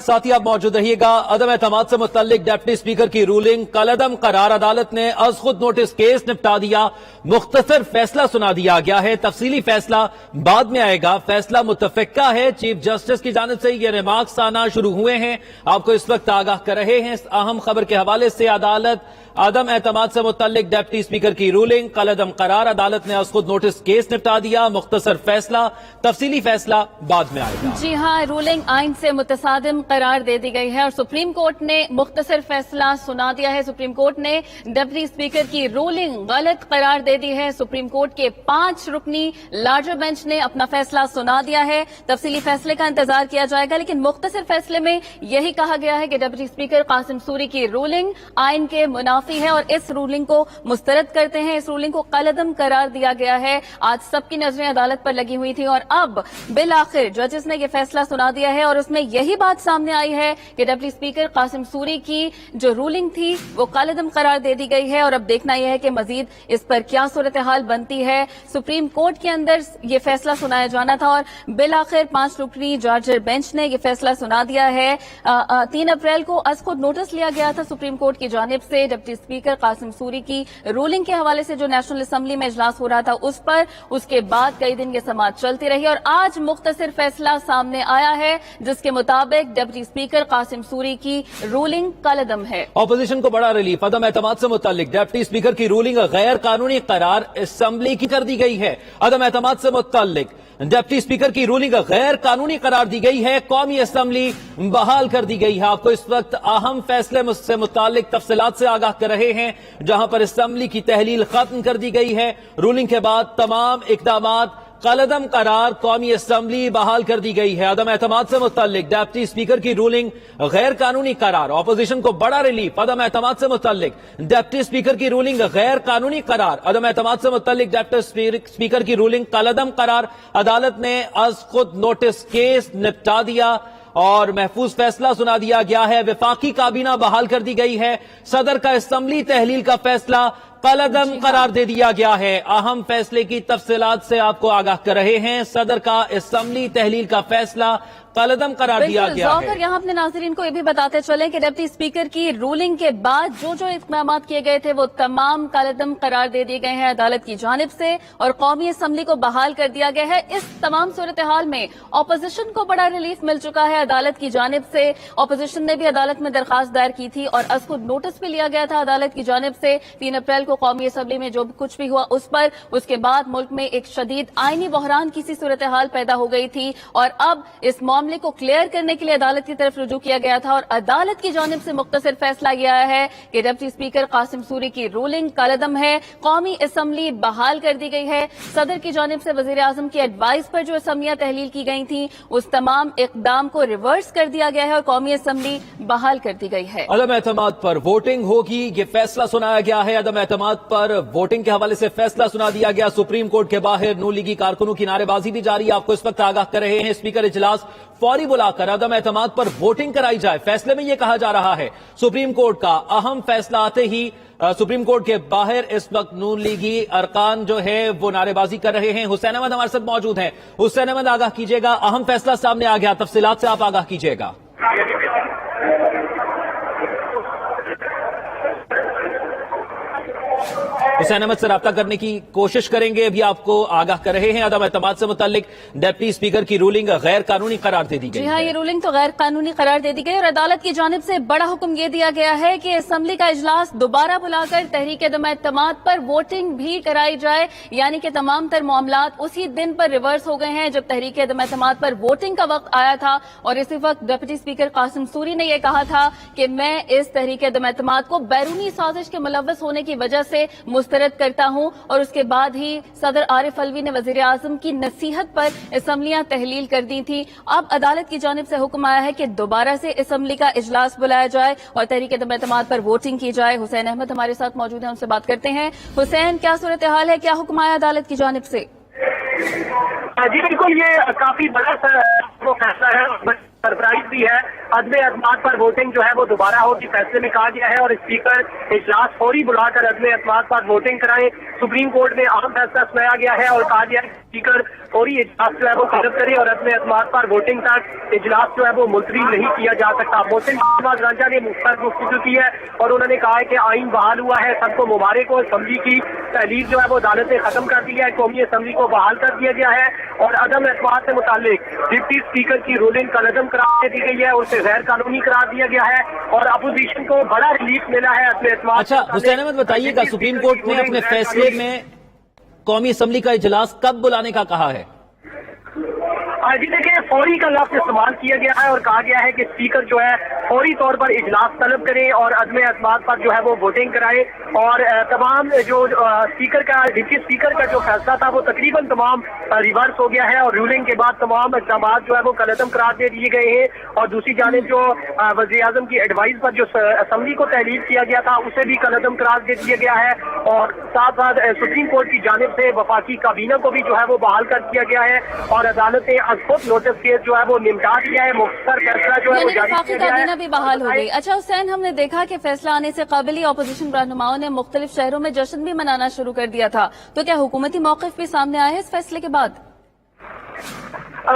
साथ ही आप मौजूद रहिएगा। अदम एतमाद से मुतल्लिक डिप्टी स्पीकर की रूलिंग कलअदम करार अदालत ने अज खुद नोटिस केस निपटा दिया। मुख्तसर फैसला सुना दिया गया है, तफसीली फैसला बाद में आएगा। फैसला मुतफिका है। चीफ जस्टिस की जानिब से ये रिमार्क्स आना शुरू हुए हैं। आपको इस वक्त आगाह कर रहे हैं इस अहम खबर के हवाले से। अदालत अदम एतमाद से मुतल्लिक डिप्टी स्पीकर की रूलिंग कलअदम करार अदालत ने अज खुद नोटिस केस निपटा दिया। मुख्तसर फैसला, तफसीली फैसला बाद में आएगा। जी हाँ, रूलिंग आइन से मुतसादिम करार दे दी गई है और सुप्रीम कोर्ट ने मुख्तसर फैसला सुना दिया है। सुप्रीम कोर्ट ने डिप्टी स्पीकर की रूलिंग गलत करार दे दी है। सुप्रीम कोर्ट के 5 रुकनी लार्जर बेंच ने अपना फैसला सुना दिया है। तफसीली फैसले का इंतजार किया जाएगा, लेकिन मुख्तसर फैसले में यही कहा गया है कि डिप्टी स्पीकर कासिम सूरी की रूलिंग आइन के मुनाफी है और इस रूलिंग को मुस्तरद करते हैं। इस रूलिंग को कलअदम करार दिया गया है। आज सबकी नजरें अदालत पर लगी हुई थी और अब बिल आखिर जजेस ने यह फैसला सुना दिया है और उसमें यही बात सामने आई है कि डिप्टी स्पीकर कासिम सूरी की जो रूलिंग थी वो कलअदम करार दे दी गई है। और अब देखना यह है कि मजीद इस पर क्या सूरत हाल बनती है। सुप्रीम कोर्ट के अंदर यह फैसला सुनाया जाना था और बिल आखिर 5 रुकनी जॉर्जर बेंच ने यह फैसला सुना दिया है। 3 अप्रैल को अज खुद नोटिस लिया गया था सुप्रीम कोर्ट की जानिब से डिप्टी स्पीकर कासिम सूरी की रूलिंग के हवाले से जो नेशनल असेंबली में इजलास हो रहा था उस पर। उसके बाद कई दिन ये समाअत चलती रही और आज मुख्तसर फैसला सामने आया है जिसके मुताबिक डिप्टी स्पीकर कासिम सूरी की रूलिंग कलअदम है। ऑपोजिशन को बड़ा रिलीफ। अदम एतमाद से मुतल्लिक डिप्टी स्पीकर की रूलिंग गैर कानूनी करार असेंबली की कर दी गई है। अदम एतमाद से मुतल्लिक डिप्टी स्पीकर की रूलिंग गैर कानूनी करार दी गई है। कौमी असेंबली बहाल कर दी गई है। आपको इस वक्त अहम फैसले मुझसे मुतालिक तफसीलात से आगाह कर रहे हैं, जहां पर असेंबली की तहलील खत्म कर दी गई है। रूलिंग के बाद तमाम इकदामात कलअदम करार, कौमी असेंबली बहाल कर दी गई है। अदम एतमाद से मुतल्लिक डिप्टी स्पीकर की रूलिंग गैर कानूनी करार। ऑपोजिशन को बड़ा रिलीफ। अदम एतमाद से मुतल्लिक डिप्टी स्पीकर की रूलिंग गैर कानूनी करार। अदम एतमाद से मुतल्लिक डिप्टी स्पीकर की रूलिंग कलअदम करार। अदालत ने अज खुद नोटिस केस निपटा दिया और महफूज फैसला सुना दिया गया है। विफाकी काबीना बहाल कर दी गई है। सदर का असेंबली तहलील का फैसला कलअदम करार दे दिया गया है। अहम फैसले की तफसीलात से आपको आगाह कर रहे हैं। सदर का असेंबली तहलील का फैसला कलअदम करार दिया गया है। यहाँ अपने नाज़रीन को ये भी बताते चले कि डिप्टी स्पीकर की रूलिंग के बाद जो जो इक़दाम किए गए थे वो तमाम कलअदम करार दे दिए गए हैं अदालत की जानिब से और कौमी असेंबली को बहाल कर दिया गया है। इस तमाम सूरत हाल में ऑपोजिशन को बड़ा रिलीफ मिल चुका है अदालत की जानिब से। ऑपोजिशन ने भी अदालत में दरखास्त दायर की थी और अज खुद नोटिस भी लिया गया था अदालत की जानिब से 3 अप्रैल को कौमी असेंबली में जो कुछ भी हुआ उस पर। उसके बाद मुल्क में एक शदीद आईनी बहरान की सी सूरत हाल पैदा हो गई थी और अब इस मामले को क्लियर करने के लिए अदालत की तरफ रुजू किया गया था और अदालत की जानिब से मुख्तसर फैसला यह आया है कि डिप्टी स्पीकर कासिम सूरी की रूलिंग कलअदम है। कौमी असेंबली बहाल कर दी गई है। सदर की जानिब से वजीर आजम की एडवाइस पर जो असेंबलियां तहलील की गई थी उस तमाम इकदाम को रिवर्स कर दिया गया है और कौमी असेंबली बहाल कर दी गई है। अदम एतमाद पर वोटिंग होगी, ये फैसला सुनाया गया है। अदम एतमाद पर वोटिंग के हवाले से फैसला सुना दिया गया। सुप्रीम कोर्ट के बाहर नून लीगी कारकुनों की नारेबाजी भी जारी है। आपको इस वक्त आगाह कर रहे हैं स्पीकर इजलास फौरी बुलाकर अदम एतमाद पर वोटिंग कराई जाए। फैसले में यह कहा जा रहा है सुप्रीम कोर्ट का अहम फैसला आते ही सुप्रीम कोर्ट के बाहर इस वक्त नून लीगी अरकान जो है वो नारेबाजी कर रहे हैं। हुसैन अहमद हमारे साथ मौजूद हैं। हुसैन अहमद आगाह कीजिएगा, अहम फैसला सामने आ गया, तफसीलात से आप आगाह कीजिएगा। हुसैन अहमद से राब्ता करने की कोशिश करेंगे। अभी आपको आगाह कर रहे हैं अदम एतमाद से मुतालिक डिप्टी स्पीकर की रूलिंग गैर कानूनी करार दे दी गई। जी हाँ, ये रूलिंग तो गैर कानूनी करार दे दी गई और अदालत की जानिब से बड़ा हुक्म ये दिया गया है कि असेंबली का इजलास दोबारा बुलाकर तहरीक अदम एतमाद पर वोटिंग भी कराई जाए। यानी कि तमाम तर मामलात उसी दिन पर रिवर्स हो गए हैं जब तहरीक अदम एतमाद पर वोटिंग का वक्त आया था और इसी वक्त डिप्टी स्पीकर कासिम सूरी ने यह कहा था कि मैं इस तहरीक अदम एतमाद को बैरूनी साजिश के मुलव्वस होने की वजह से मुस्तरद करता हूं और उसके बाद ही सदर आरिफ अलवी ने वजीर आजम की नसीहत पर असेंबलियां तहलील कर दी थी। अब अदालत की जानिब से हुक्म आया है कि दोबारा से असेंबली का इजलास बुलाया जाए और तहरीक अदम एतमाद पर वोटिंग की जाए। हुसैन अहमद हमारे साथ मौजूद हैं, उनसे बात करते हैं। हुसैन, क्या सूरत हाल है, क्या हुक्म आया अदालत की जानिब से? जी बिल्कुल, ये काफी बड़ा वो फैसला है। सरप्राइज भी है। अदम एतमाद पर वोटिंग जो है वो दोबारा होगी, फैसले में कहा गया है और स्पीकर इजलास फौरी बुलाकर अदम एतमाद पर वोटिंग कराएं। सुप्रीम कोर्ट में अहम फैसला सुनाया गया है और कहा गया है स्पीकर फौरी इजलास जो है वो तलब करे और अदम एतमाद पर वोटिंग तक इजलास जो है वो मुलतवी नहीं किया जा सकता। मोहसिन शहबाज रांझा ने मुख्तर गुफ्तगू की है और उन्होंने कहा है कि आइन बहाल हुआ है, सबको मुबारक हो। असम्बली की तहलील जो है वो अदालत ने खत्म कर दी है, कौमी असम्बली को बहाल कर दिया गया है और अदम एतमाद से मुतालिक डिप्टी स्पीकर की रूलिंग कलअदम करार दे दी गई है, उसे गैर कानूनी करार दिया गया है और अपोजिशन को बड़ा रिलीफ मिला है अदम एतमाद। अच्छा हुसैन अहमद, बताइएगा सुप्रीम कोर्ट ने अपने फैसले में कौमी असम्बली का इजलास कब बुलाने का कहा है? जी देखिए, फौरी का लफ्ज इस्तेमाल किया गया है और कहा गया है कि स्पीकर जो है फौरी तौर पर इजलास तलब करे और अदम एतमाद पर जो है वो वोटिंग कराए और तमाम जो स्पीकर का डिप्टी स्पीकर का जो फैसला था वो तकरीबन तमाम रिवर्स हो गया है और रूलिंग के बाद तमाम इक़दाम जो है वो कलअदम करार दे दिए गए हैं और दूसरी जानिब जो वज़ीर आज़म की एडवाइस पर जो असम्बली को तहलील किया गया था उसे भी कलअदम करार दे दिया गया है और साथ साथ सुप्रीम कोर्ट की जानिब से वफाकी काबीना को भी जो है वो बहाल कर दिया गया है और अदालत ने खुद नोटिस केस जो है वो निपटा दिया है। मुख्तर फैसला जो है वो जारी किया गया है, भी बहाल हो गई। अच्छा हुसैन, हमने देखा कि फैसला आने से कबल ही अपोजिशन रहनुमाओं ने मुख्तलिफ शहरों में जश्न भी मनाना शुरू कर दिया था, तो क्या हुकूमती मौक़िफ़ भी सामने आया है इस फैसले के बाद?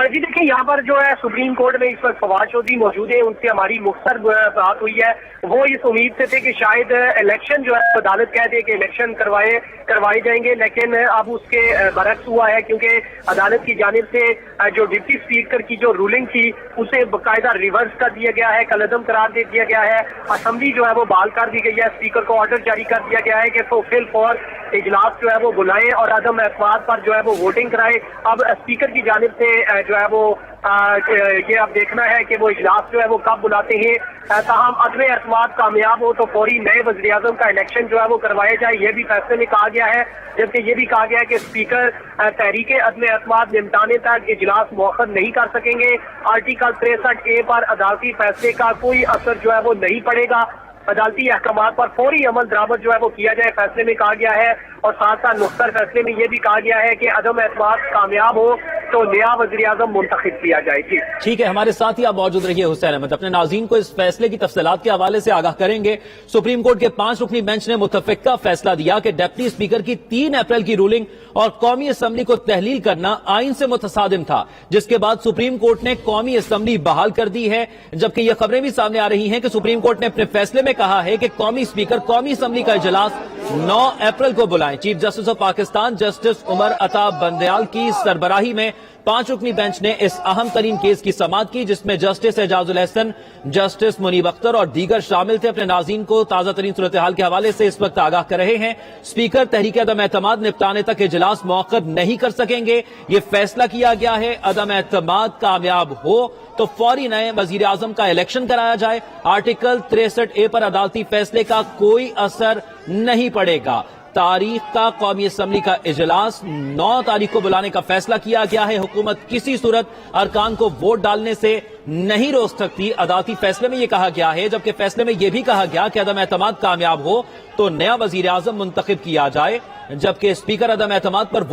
जी देखिए, यहाँ पर जो है सुप्रीम कोर्ट में इस वक्त फवाद चौधरी मौजूद है, उनसे हमारी मुख्तर बात हुई है। वो इस उम्मीद से थे कि शायद इलेक्शन जो है अदालत कह दे कि इलेक्शन करवाए जाएंगे, लेकिन अब उसके बरक्स हुआ है क्योंकि अदालत की जानिब से जो डिप्टी स्पीकर की जो रूलिंग थी उसे बाकायदा रिवर्स कर दिया गया है, कलअदम करार दे दिया गया है। असम्बली जो है वो बहाल कर दी गई है, स्पीकर को ऑर्डर जारी कर दिया गया है कि तो फिल फॉर इजलास जो है वो बुलाएं और अदम एतमाद पर जो है वो वोटिंग कराए। अब स्पीकर की जानिब से जो है वो ये अब देखना है कि वो इजलास जो है वो कब बुलाते हैं। ताहम अदम एतमाद कामयाब हो तो फौरी नए वज़ीर आज़म का इलेक्शन जो है वो करवाया जाए, ये भी फैसले में कहा गया है। जबकि ये भी कहा गया है कि स्पीकर तहरीक अदम एतमाद निपटाने तक इजलास मौखर नहीं कर सकेंगे। आर्टिकल 63A पर अदालती फैसले का कोई असर जो है वो नहीं पड़ेगा। अदालती अहकामात पर फौरी अमल दरामद जो है वो किया जाए, फैसले में कहा गया है और साथ साथ मुख्तर फैसले में ये भी कहा गया है कि अदम एतमाद कामयाब हो तो नया वज़ीर आज़म मुंतखब किया जाए। जी ठीक है, हमारे साथ ही आप मौजूद रहिए हुसैन अहमद, अपने नाज़रीन को इस फैसले की तफसीलात के हवाले से आगाह करेंगे। सुप्रीम कोर्ट के 5 रुकनी बेंच ने मुतफ़िक़ा फैसला दिया कि डिप्टी स्पीकर की 3 अप्रैल की रूलिंग और कौमी असम्बली को तहलील करना आइन से मुतसादिम था, जिसके बाद सुप्रीम कोर्ट ने कौमी असम्बली बहाल कर दी है। जबकि ये खबरें भी सामने आ रही हैं कि सुप्रीम कोर्ट ने अपने फैसले में कहा है कि कौमी स्पीकर कौमी असम्बली का इजलास 9 अप्रैल को बुलाएं। Chief justice of Pakistan justice Umar Ata Bandial की सरबराही में 5 रुकनी बेंच ने इस अहम तरीन केस की समाअत की, जिसमें जस्टिस एजाजुल हसन, जस्टिस मुनीब अख्तर और दीगर शामिल थे। अपने नाज़रीन को ताजा तरीन सूरत हाल के हवाले से इस वक्त आगाह कर रहे हैं। स्पीकर तहरीक अदम एतमाद निपटाने तक इजलास मौक़िफ़ नहीं कर सकेंगे, ये फैसला किया गया है। अदम एतमाद कामयाब हो तो फौरी नए वजीर आजम का इलेक्शन कराया जाए। आर्टिकल 63A पर अदालती फैसले का कोई असर नहीं पड़ेगा। तारीख का कौमी असम्बली का इजलास 9 तारीख को बुलाने का फैसला किया गया है। हुकूमत किसी सूरत अरकान को वोट डालने से नहीं रोक सकती, अदालती फैसले में यह कहा गया है। जबकि फैसले में यह भी कहा गया कि अदम एतमाद कामयाब हो तो नया वजीर आजम मुंतखब किया जाए, जबकि स्पीकर अदम एतमाद पर